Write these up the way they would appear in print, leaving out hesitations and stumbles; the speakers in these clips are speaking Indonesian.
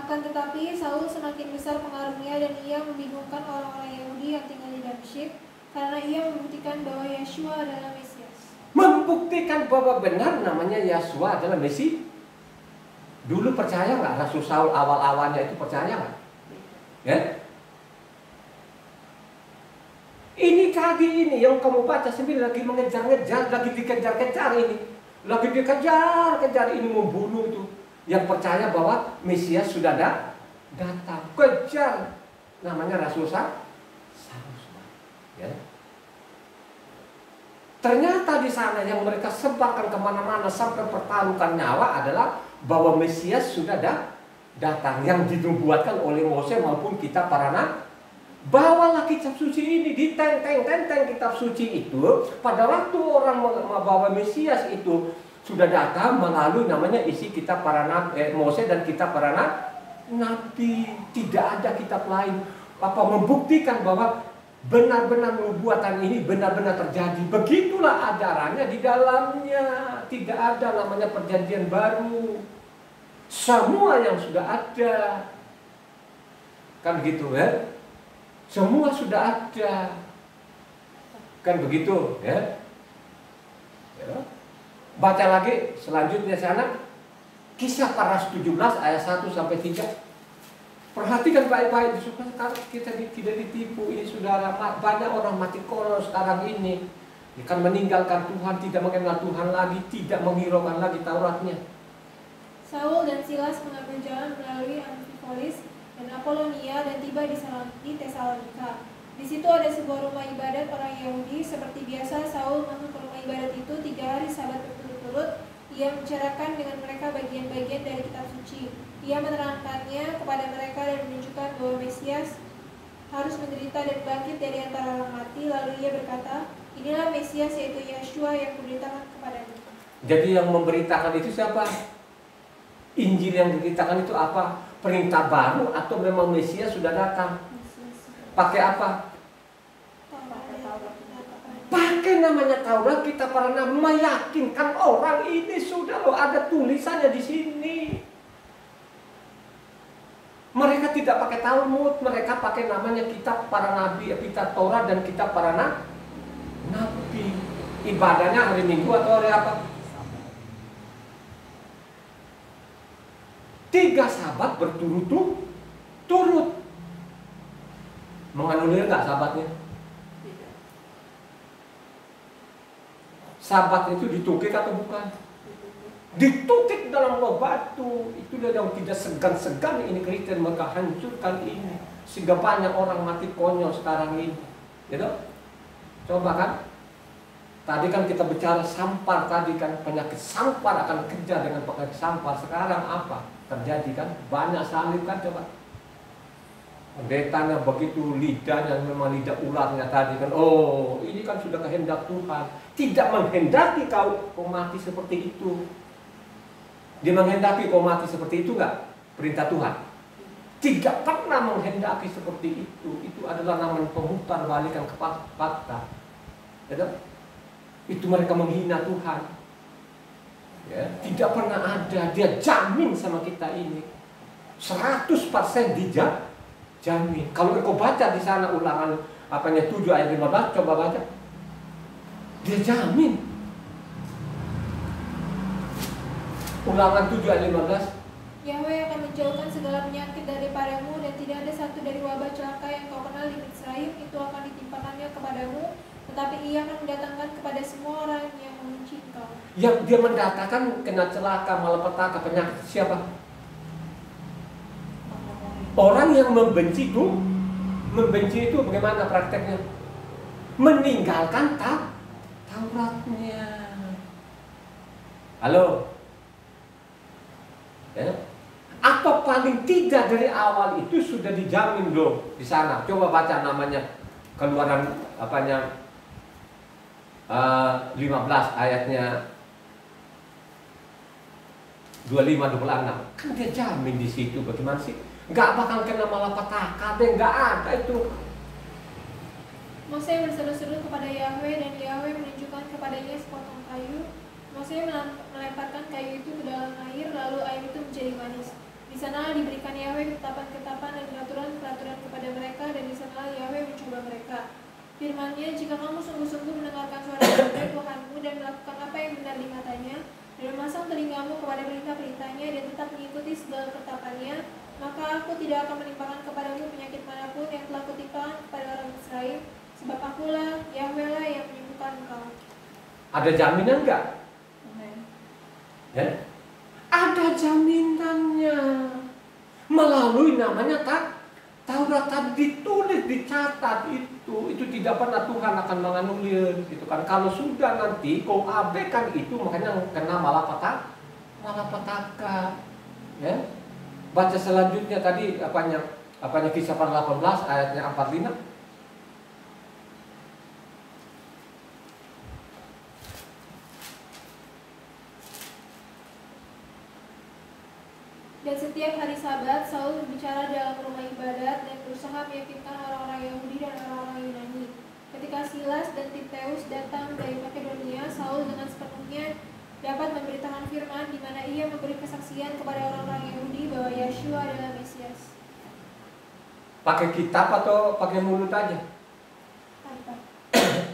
Akan tetapi Saul semakin besar pengaruhnya dan ia membingungkan orang-orang Yahudi yang tinggal di Damsyik karena ia membuktikan bahwa Yeshua adalah Mesias. Membuktikan bahwa benar namanya Yeshua adalah Mesias. Dulu percaya nggak Rasul Saul awal-awalnya itu percaya nggak? Ya? Ini tadi ini yang kamu baca sendiri lagi mengejar-ngejar, lagi dikejar-kejar ini, lagi dikejar-kejar ini membunuh itu. Yang percaya bahwa Mesias sudah datang, kejar, namanya Rasul Saul. Ya. Ternyata di sana yang mereka sebarkan kemana-mana sampai pertaruhkan nyawa adalah bahwa Mesias sudah datang, yang dinubuatkan oleh Mose maupun kita para nabi. Bawalah kitab suci ini, ditenteng-tenteng kitab suci itu. Pada waktu orang membawa Mesias itu sudah datang melalui namanya isi kitab para nabi, Mose dan kitab para nabi. Tidak ada kitab lain membuktikan bahwa benar-benar nubuatan ini benar-benar terjadi. Begitulah ajarannya di dalamnya. Tidak ada namanya perjanjian baru. Semua yang sudah ada, kan begitu ya? Semua sudah ada, kan begitu ya? Baca lagi selanjutnya sana, Kisah para Rasul 17 ayat 1 sampai 3. Perhatikan baik-baik supaya kita tidak ditipu. Ini saudara, banyak orang mati konyol sekarang ini. Dia kan meninggalkan Tuhan, tidak mengenal Tuhan lagi, tidak menghiraukan lagi Tauratnya. Saul dan Silas mengambil jalan melalui Amfipolis dan Apolonia dan tiba di Tesalonika. Di situ ada sebuah rumah ibadat orang Yahudi. Seperti biasa, Saul masuk ke rumah ibadat itu 3 hari Sabat berturut-turut. Ia membicarakan dengan mereka bagian-bagian dari kitab suci. Ia menerangkannya kepada mereka dan menunjukkan bahwa Mesias harus menderita dan bangkit dari antara orang mati. Lalu ia berkata, inilah Mesias, yaitu Yeshua yang kuberitakan kepadamu. Jadi yang memberitakan itu siapa? Injil yang diberitakan itu apa? Perintah baru atau memang Mesias sudah datang? Pakai apa? Pakai namanya Taurat. Kita para nabi meyakinkan orang ini sudah loh, ada tulisannya di sini. Mereka tidak pakai Talmud, mereka pakai namanya kitab para nabi, kitab Taurat dan kitab para nabi. Ibadahnya hari Minggu atau hari apa? 3 Sabat berturut-turut. Menganulir nggak Sabatnya? Sabat itu ditukik atau bukan? Ditukik dalam loh batu. Itulah yang tidak segan-segan ini Kristen, mereka hancurkan ini. Sehingga banyak orang mati konyol sekarang ini. Gitu? Coba kan? Tadi kan kita bicara sampar tadi kan, penyakit sampar akan kejar dengan penyakit sampar. Sekarang apa terjadi kan? Banyak salib kan, coba. Pendetanya begitu, lidahnya memang lidah ularnya tadi kan. Oh, ini kan sudah kehendak Tuhan. Tidak menghendaki kau mati seperti itu. Dia menghendaki kau mati seperti itu enggak? Perintah Tuhan. Tidak pernah menghendaki seperti itu. Itu adalah namanya pemutar balikan ke fakta. Itu mereka menghina Tuhan. Ya, tidak pernah ada. Dia jamin sama kita ini 100% jamin. Kalau kau baca di sana Ulangan 7 ayat 15, coba baca. Dia jamin. Ulangan 7 ayat 15. Yahweh akan menjauhkan segala penyakit daripadamu, dan tidak ada satu dari wabah celaka yang kau kenal di Misraim itu akan ditimpakannya kepadamu, tetapi ia akan mendatangkan kepada semua orang yang membenci engkau. Yang dia mendatangkan kena celaka, malapetaka, penyakit siapa? Orang yang membenci itu bagaimana prakteknya? Meninggalkan Tauratnya. Halo? Ya? Atau paling tidak dari awal itu sudah dijamin loh di sana. Coba baca namanya Keluaran 15 ayatnya 25-26. Kan dia jamin di situ. Bagaimana sih? Gak bakal kena malapetaka deh, gak ada itu. Mose berseru-seru kepada Yahweh, dan Yahweh menunjukkan kepadanya sepotong kayu. Mose melemparkan kayu itu ke dalam air, lalu air itu menjadi manis. Di sana diberikan Yahweh ketetapan-ketetapan dan peraturan-peraturan kepada mereka, dan di sana Yahweh mencoba mereka. Firman-Nya, jika kamu sungguh-sungguh mendengarkan suara Yahweh Tuhanmu dan melakukan apa yang benar di matanya, dan memasang telingamu kepada perintah-perintahnya dan tetap mengikuti segala ketetapannya, maka aku tidak akan menimpakan kepadamu penyakit manapun yang telah kutimpakan kepada orang Israel, sebab akulah Yahweh lah yang menyembuhkan engkau. Ada jaminan enggak? Ya? Ada jaminannya. Melalui namanya Taurat tadi ditulis, dicatat itu tidak pernah Tuhan akan menganulir gitu kan. Kalau sudah nanti kau abaikan itu, makanya kena malapetaka. Ya. Baca selanjutnya tadi apanya Kisah 18 ayatnya 45. Dan setiap hari Sabat, Saul berbicara dalam rumah ibadat dan berusaha meyakinkan orang-orang Yahudi dan orang-orang Yunani. Ketika Silas dan Timotius datang dari Makedonia, Saul dengan sepenuhnya dapat memberitakan firman, di mana ia memberi kesaksian kepada orang-orang Yahudi bahwa Yeshua adalah Mesias. Pakai kitab atau pakai mulut aja?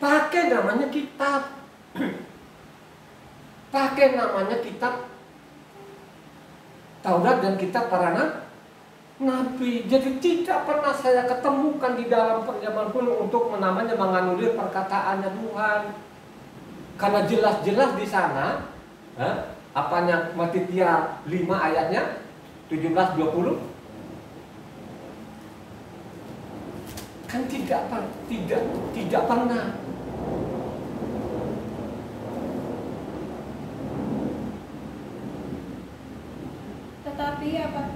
Pakai namanya kitab. Pakai namanya kitab Taurat dan kitab para nabi. Jadi tidak pernah saya ketemukan di dalam perjamuan kuno untuk namanya menganulir perkataannya Tuhan. Karena jelas-jelas di sana, apanya Matitia 5 ayatnya 17-20, kan tidak pernah. Tetapi apa?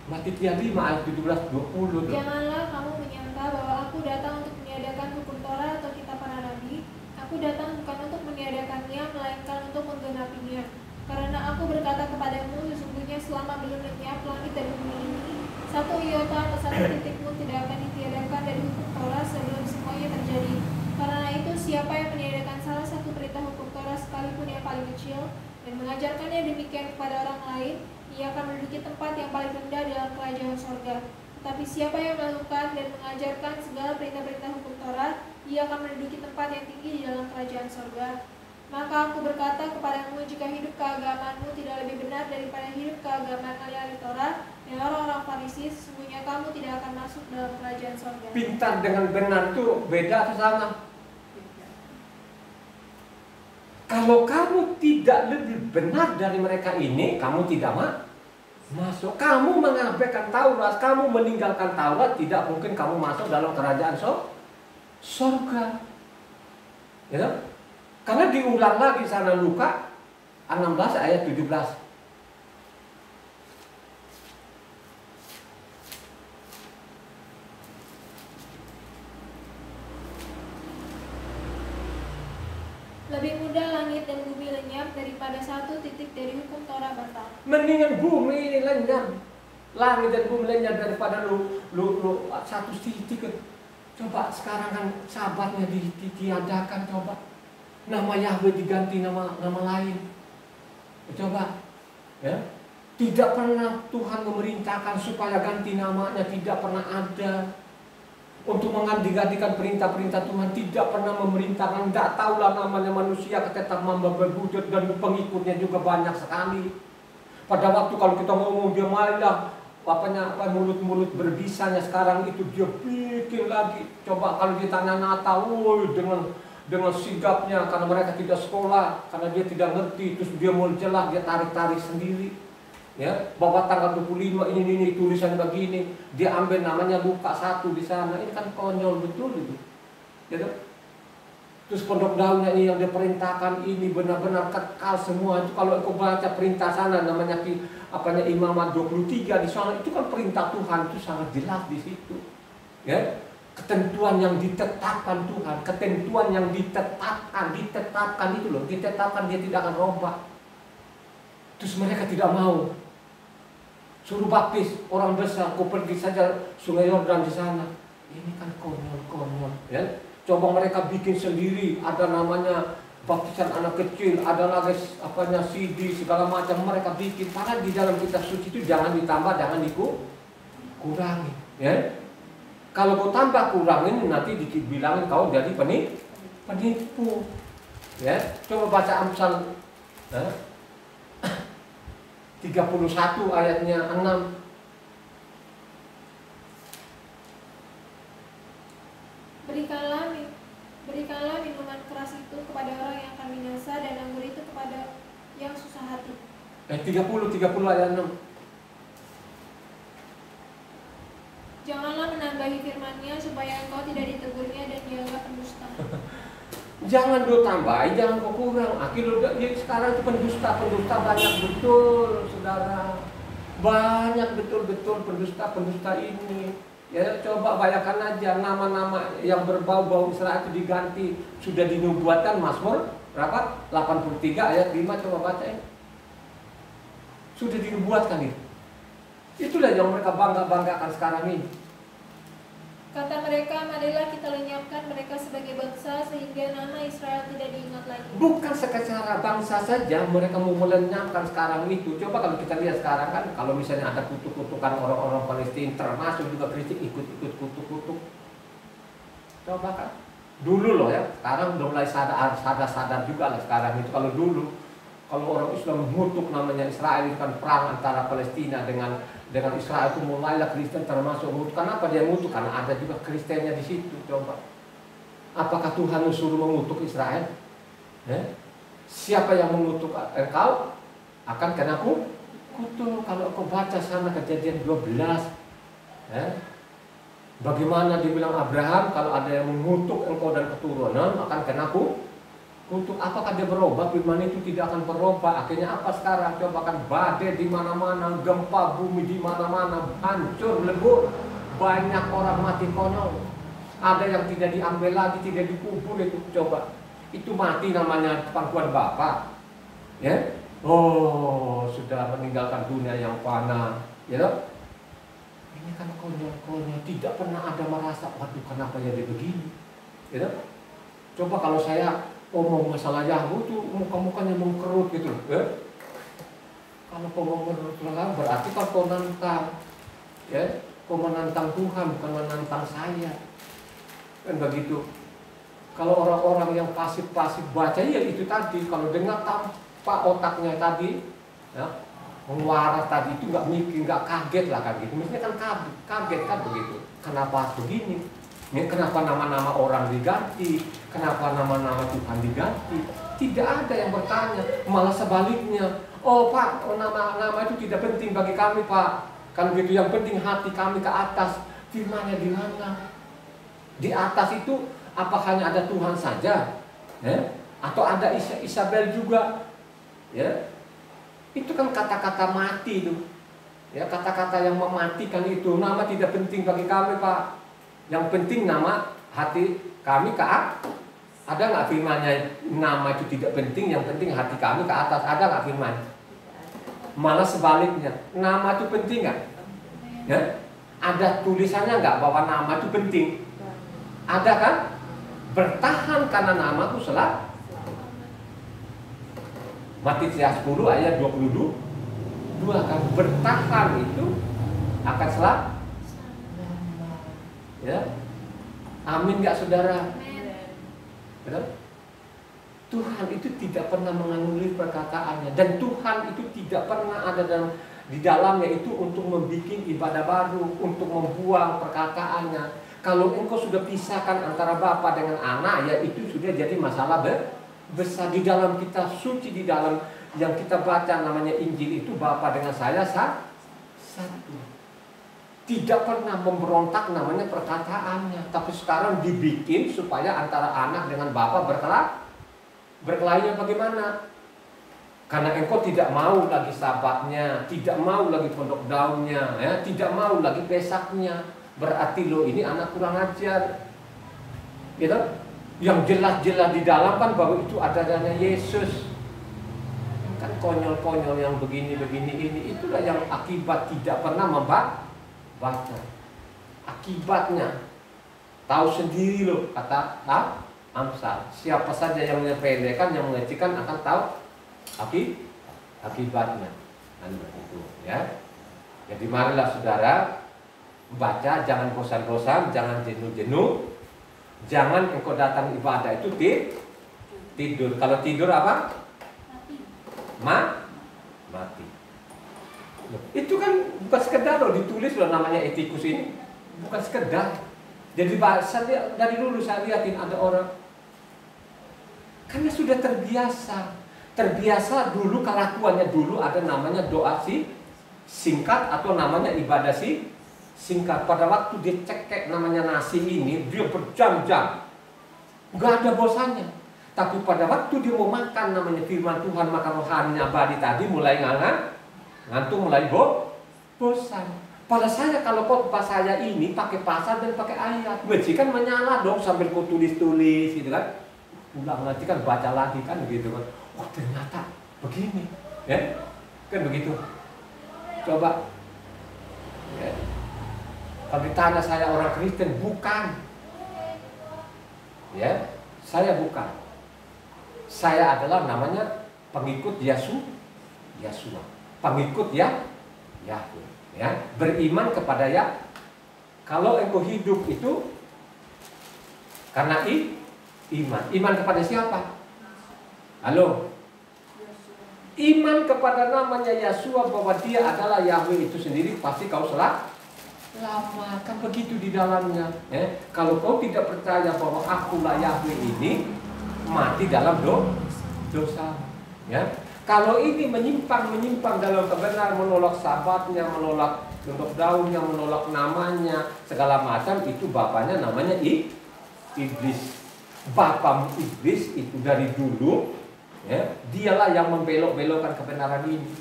Matitia 5 ayat 17-20. Janganlah kamu menyangka bahwa aku datang untuk meniadakan hukum Torah atau kitab para nabi. Aku datang bukan untuk meniadakannya, melainkan untuk menggenapinya. Karena aku berkata kepadamu, sesungguhnya selama belum lenyap langit dan bumi ini, satu iota atau satu titik pun tidak akan ditiadakan dari hukum Torah sebelum semuanya terjadi. Karena itu, siapa yang meniadakan salah satu perintah hukum Torah sekalipun yang paling kecil dan mengajarkannya demikian kepada orang lain, ia akan menduduki tempat yang paling rendah dalam kerajaan sorga. Tetapi siapa yang melakukan dan mengajarkan segala perintah-perintah hukum Torah, ia akan menduduki tempat yang tinggi di dalam kerajaan sorga. Maka aku berkata kepadamu, jika hidup keagamaanmu tidak lebih benar daripada hidup keagamaan ahli-ahli Torah dan orang-orang Farisi, sesungguhnya kamu tidak akan masuk dalam kerajaan sorga. Pintar dengan benar itu beda atau sama? Kalau kamu tidak lebih benar dari mereka ini, kamu tidak masuk. Kamu mengabaikan Taurat, kamu meninggalkan Taurat, tidak mungkin kamu masuk dalam kerajaan sorga. Ya? Karena diulang lagi sana Luka 16 ayat 17. Lebih mudah langit dan bumi lenyap daripada satu titik dari hukum Torah batal. Mendingan bumi ini lenyap, langit dan bumi lenyap daripada lu satu titik. Coba sekarang kan Sabatnya ditiadakan, coba nama Yahweh diganti nama lain. Coba, ya, tidak pernah Tuhan memerintahkan supaya ganti namanya, tidak pernah ada. Untuk mengganti-gantikan perintah-perintah Tuhan, tidak pernah memerintahkan. Tidak tahulah namanya manusia tetap berwujud dan pengikutnya juga banyak sekali. Pada waktu kalau kita ngomong dia malah mulut-mulut berbisanya, sekarang itu dia bikin lagi. Coba kalau ditanya Natal, dengan sigapnya, karena mereka tidak sekolah, karena dia tidak ngerti, terus dia mau jelas, dia tarik-tarik sendiri. Ya, bahwa tanggal 25 ini tulisan begini, dia ambil namanya Luka 1 di sana. Ini kan konyol betul itu. Ya, terus pondok daunnya ini yang diperintahkan ini benar-benar kekal semua. Itu kalau aku baca perintah sana namanya Imamat 23 di sana, itu kan perintah Tuhan, itu sangat jelas di situ. Ya, ketentuan yang ditetapkan Tuhan, ketentuan yang ditetapkan itu loh, ditetapkan, dia tidak akan rombak. Terus mereka tidak mau. Suruh baptis orang besar, kau pergi saja Sungai Yordan di sana. Ini kan konyol-konyol, ya. Coba mereka bikin sendiri, ada namanya baptisan anak kecil, ada lagi apanya CD segala macam mereka bikin. Padahal di dalam kitab suci itu jangan ditambah, jangan dikurangi, ya. Kalau kau tambah kurangin nanti dibilangin kau jadi penipu, ya. Coba baca Amsal 31 ayatnya 6. Berikanlah minuman keras itu kepada orang yang akan binasa, dan anggur itu kepada yang susah hati. 30 ayat 6. Janganlah menambahi firman-Nya supaya engkau tidak ditegurnya dan dianggap pendusta. Jangan do tambahin, jangan kau kurang. Akhirnya sekarang itu pendusta banyak betul, saudara. Banyak betul pendusta ini. Ya, coba bayangkan aja nama-nama yang berbau-bau Israel itu diganti. Sudah dinubuatkan Mazmur berapa? 83 ayat 5, coba bacain. Sudah dinubuatkan itu. Itulah yang mereka bangga-banggakan sekarang ini. Kata mereka, marilah kita lenyapkan mereka sebagai bangsa sehingga nama Israel tidak diingat lagi. Bukan secara bangsa saja mereka mau melenyapkan sekarang itu. Coba kalau kita lihat sekarang kan, kalau misalnya ada kutuk-kutukan orang-orang Palestina, termasuk juga Kristen ikut-ikut kutuk-kutuk. Coba kan, dulu loh ya, sekarang udah mulai sadar juga lah sekarang itu. Kalau dulu, kalau orang Islam mengutuk namanya Israel, itu kan perang antara Palestina dengan Israel, itu mulailah Kristen termasuk mengutuk. Kenapa dia mengutuk? Karena ada juga Kristennya di situ. Coba, apakah Tuhan suruh mengutuk Israel? Siapa yang mengutuk engkau akan kena kutuk. Kalau kau baca sana Kejadian 12, bagaimana dibilang Abraham, kalau ada yang mengutuk engkau dan keturunan akan kena kutuk. Apakah dia berubah? Firman itu tidak akan berubah. Akhirnya apa sekarang? Coba kan, badai di mana-mana, gempa bumi di mana-mana, hancur lebur, banyak orang mati konyol. Ada yang tidak diambil lagi, tidak dikubur itu. Coba, itu mati namanya pangkuan Bapa, ya. Oh, sudah meninggalkan dunia yang fana, ya. Ini kan konyol-konyol, tidak pernah ada merasa, waduh kenapa jadi begini, ya. Coba kalau saya ngomong masalah Yahoo tuh muka-mukanya mengkerut gitu, ya. Kalau kau ngomong berarti kau menantang, ya, kau menantang Tuhan, bukan menantang saya, kan begitu. Kalau orang-orang yang pasif-pasif baca ya itu tadi, kalau dengar tanpa otaknya tadi, ya, waras tadi itu nggak mikir, nggak kaget lah kan gitu. Misalnya kan kaget kan begitu. Kenapa begini? Ya, kenapa nama-nama orang diganti? Kenapa nama-nama Tuhan diganti? Tidak ada yang bertanya, malah sebaliknya. Oh Pak, nama-nama itu tidak penting bagi kami Pak. Kan begitu, yang penting hati kami ke atas. Firman-Nya di mana? Di atas itu apa hanya ada Tuhan saja? Ya? Atau ada Isabel juga? Ya? Itu kan kata-kata mati itu. Ya, kata-kata yang mematikan itu. Nama tidak penting bagi kami Pak. Yang penting nama hati kami ke atas. Ada nggak firman-Nya nama itu tidak penting, yang penting hati kami ke atas? Ada nggak firman? Malah sebaliknya, nama itu penting nggak? Ya? Ada tulisannya nggak bahwa nama itu penting? Ada kan? Bertahan karena namaku selalu. Matius 10 ayat 22 kan, bertahan itu akan selalu. Ya, amin nggak saudara? Betul? Tuhan itu tidak pernah menganulir perkataannya, dan Tuhan itu tidak pernah ada di dalamnya itu untuk membuat ibadah baru, untuk membuang perkataannya. Kalau engkau sudah pisahkan antara Bapa dengan anak, ya itu sudah jadi masalah besar. Di dalam kitab suci, di dalam yang kita baca namanya Injil itu, Bapa dengan saya satu. Tidak pernah memberontak namanya perkataannya, tapi sekarang dibikin supaya antara anak dengan Bapa berkelahinya bagaimana? Karena engkau tidak mau lagi sabatnya, tidak mau lagi pondok daunnya, ya, tidak mau lagi pesaknya. Berarti lo ini anak kurang ajar, gitu? Yang jelas-jelas di dalam kan bahwa itu adanya Yesus. Kan konyol-konyol yang begini-begini ini, itulah yang akibat tidak pernah membaca. Akibatnya tahu sendiri loh, kata Amsal. Siapa saja yang menyepelekan, yang mengecilkan akan tahu akibatnya. Dan begitu, ya. Jadi marilah saudara baca, jangan bosan-bosan, jangan jenuh-jenuh. Jangan engkau datang ibadah itu tidur. Kalau tidur apa? Mati. Loh, itu kan bukan sekedar loh ditulis loh namanya etikus ini. Bukan sekedar. Jadi bahasa dari dulu saya lihatin ada orang karena sudah terbiasa dulu kelakuannya dulu ada namanya doa singkat atau namanya ibadah singkat. Pada waktu dia cekek namanya nasi ini dia berjam-jam nggak ada bosannya. Tapi pada waktu dia mau makan namanya firman Tuhan, makan rohani abadi tadi mulai ngantuk, mulai bosan. Pada saya kalau khotbah saya ini pakai pasal dan pakai ayat, kan menyala dong sambil kau tulis gitu kan. Ulang nanti kan baca lagi kan begitu kan. Oh ternyata begini, ya kan begitu. Coba, ya. Kalau ditanya saya orang Kristen, bukan, ya saya bukan. Saya adalah namanya pengikut Yesua, pengikut Yahweh, ya beriman kepada ya. Kalau engkau hidup itu karena iman kepada siapa? Halo. Iman kepada namanya Yesua bahwa dia adalah Yahweh itu sendiri, pasti kau selamat. Kan begitu di dalamnya. Ya. Kalau kau tidak percaya bahwa akulah Yahweh ini, mati dalam dosa. Ya. Kalau ini menyimpang dalam kebenaran, menolak sabatnya, menolak bentuk daunnya, menolak namanya, segala macam, itu bapaknya namanya iblis. Bapamu iblis itu dari dulu, ya, dialah yang membelok-belokkan kebenaran ini,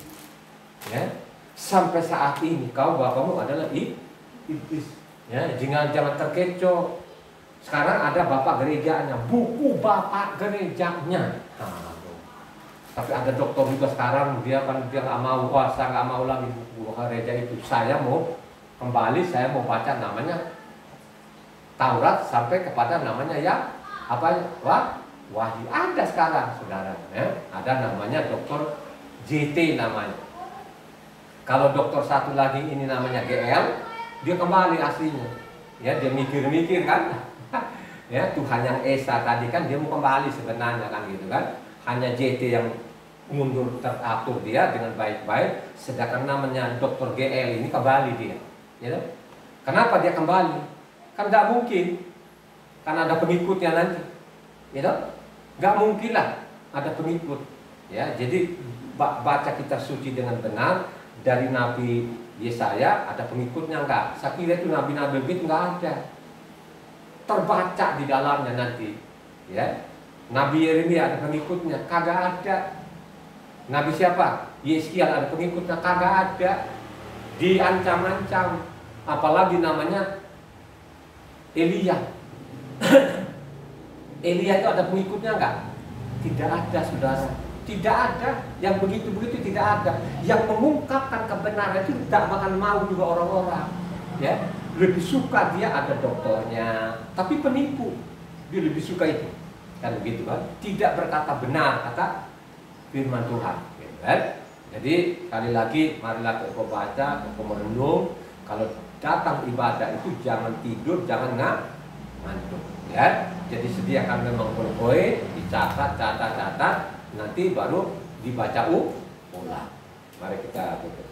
ya. Sampai saat ini kau bapamu adalah iblis, ya. Jangan terkecoh. Sekarang ada bapak gerejanya, buku bapak gerejanya. Tapi ada dokter juga sekarang dia nggak mau, saya nggak mau lagi buku gereja itu. Saya mau kembali, saya mau baca namanya Taurat sampai kepada namanya Wahyu. Ada sekarang saudara, ya. Ada namanya dokter JT namanya. Kalau dokter satu lagi ini namanya GL, dia kembali aslinya, ya dia mikir kan. Ya Tuhan yang Esa tadi kan dia mau kembali sebenarnya kan gitu kan. Hanya JT yang mundur teratur dia dengan baik-baik, sedangkan namanya dokter GL ini kembali dia, ya. Kenapa dia kembali? Kan nggak mungkin, kan ada pengikutnya nanti, ya. Nggak mungkin lah ada pengikut, ya. Jadi baca kitab suci dengan benar dari Nabi Yesaya ada pengikutnya nggak? Saya kira itu nabi-nabi begitu nggak ada. Terbaca di dalamnya nanti, ya. Nabi Yeremia ada pengikutnya, kagak ada. Nabi siapa? Yeskiel ada pengikutnya, kagak ada. Diancam-ancam. Apalagi namanya Elia. Elia itu ada pengikutnya enggak? Tidak ada, saudara. Tidak ada. Yang begitu-begitu tidak ada. Yang mengungkapkan kebenaran itu tidak bakal mau juga orang-orang, ya. Lebih suka dia ada dokternya, tapi penipu. Dia lebih suka itu. Kan begitu kan? Tidak berkata benar kata firman Tuhan, gitu kan? Jadi sekali lagi marilah kita baca, kita merenung. Kalau datang ibadah itu jangan tidur, jangan ngantuk, ya. Jadi sediakan memang poin, catat, nanti baru dibaca ulang. Mari kita tutup.